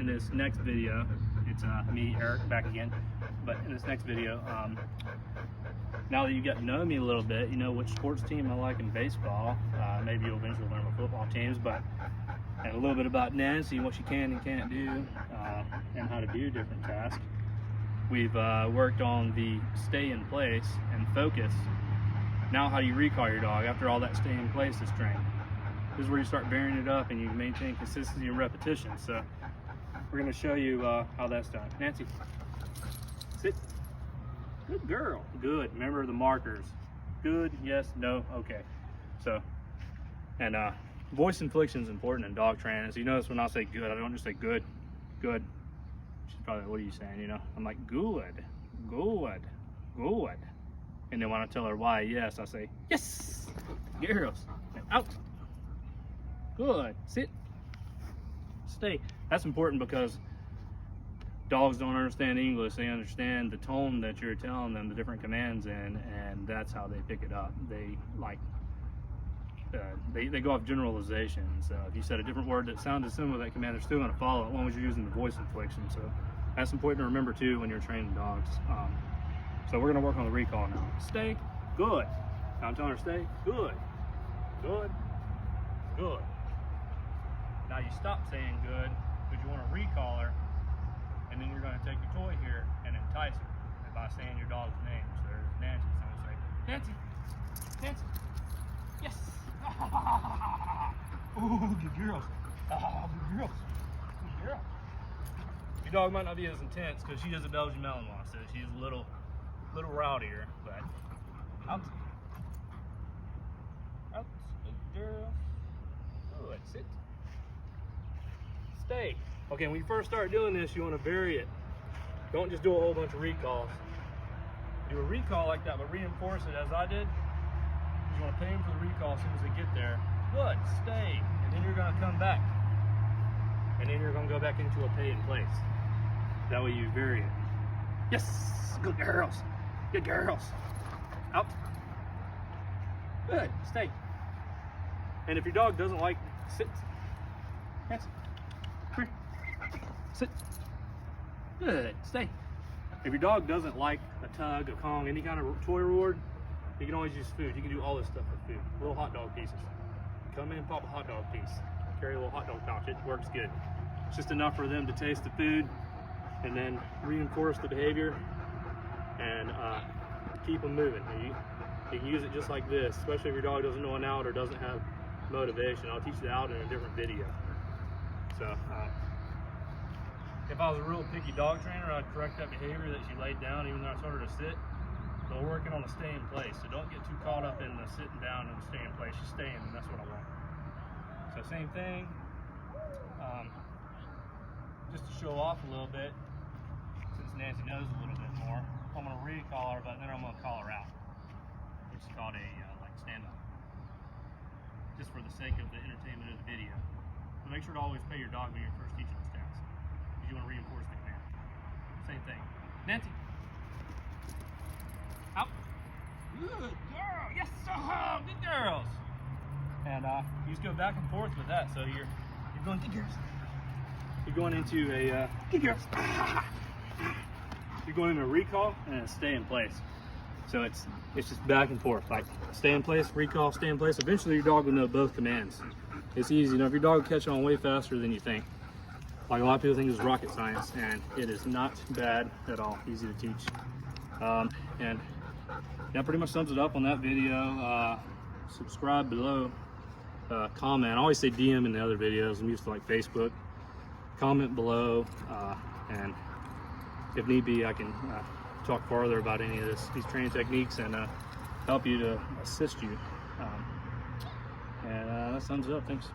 in this next video, it's me, Eric, back again. But in this next video, now that you got to know me a little bit, you know which sports team I like in baseball. Maybe you'll eventually learn my football teams, and a little bit about Nancy, what she can and can't do, and how to do different tasks. We've worked on the stay in place and focus. Now how do you recall your dog after all that stay in place is trained? This is where you start varying it up and you maintain consistency and repetition. So we're going to show you how that's done. Nancy, sit. Good girl. Good. Remember the markers. Good, yes, no, okay. So, and voice inflection is important in dog training. So you notice when I say good, I don't just say good, good. She's probably, what are you saying, you know? I'm like, good, good, good. And then when I tell her why, yes, I say, yes, girls, and out. Good, sit, stay. That's important because dogs don't understand English. They understand the tone that you're telling them the different commands in, and that's how they pick it up. They like, they go off generalization. So if you said a different word that sounded similar to that command, they're still going to follow it as long as you're using the voice inflection. So that's important to remember too when you're training dogs. So we're going to work on the recall now. Stay, good. Now I'm telling her stay, good, good, good. Now you stop saying good because you want to recall her, and then you're going to take your toy here and entice her by saying your dog's name. So there's Nancy. So I'm going to say, Nancy, Nancy, yes. Ooh, good girls. Oh, good girls. Good girl. Your dog might not be as intense because she is a Belgian Malinois, so she's a little rowdier, but out. Out. Good girl. Good. Sit. Stay. Okay, when you first start doing this, you want to vary it. Don't just do a whole bunch of recalls. Do a recall like that, but reinforce it as I did. You want to pay them for the recall as soon as they get there. Good, stay. And then you're going to come back. And then you're going to go back into a pay in place. That way you vary it. Yes, good girls. Good girls. Out. Good, stay. And if your dog doesn't like, sit. Yes. Come here. Sit. Good. Stay. If your dog doesn't like a tug, a Kong, any kind of toy reward, you can always use food. You can do all this stuff with food. Little hot dog pieces. Come in, pop a hot dog piece. Carry a little hot dog pouch. It works good. It's just enough for them to taste the food and then reinforce the behavior and keep them moving. You can use it just like this, especially if your dog doesn't know an out or doesn't have motivation. I'll teach the out in a different video. So, if I was a real picky dog trainer, I'd correct that behavior that she laid down, even though I told her to sit. But we're working on the stay in place, so don't get too caught up in the sitting down and the stay in place. She's staying, and that's what I want. So same thing, just to show off a little bit, since Nancy knows a little bit more, I'm going to recall her, but then I'm going to call her out, which is called a like stand-up, just for the sake of the entertainment of the video. So make sure to always pay your dog when you're first teaching this task, because you want to reinforce the command. Same thing. Nancy. Out. Good girl. Yes, good girls. And you just go back and forth with that. So you're going good girls. You're going into a good girls. You're going into a recall and a stay in place. So it's just back and forth, like stay in place, recall, stay in place. Eventually your dog will know both commands. It's easy. You know, if your dog will catch on way faster than you think. Like a lot of people think it's rocket science, and it is not bad at all. Easy to teach. And that pretty much sums it up on that video. Subscribe below, comment. I always say DM in the other videos. I'm used to like Facebook. Comment below, and if need be, I can talk further about any of these training techniques and help you to assist you. And that sums it up. Thanks.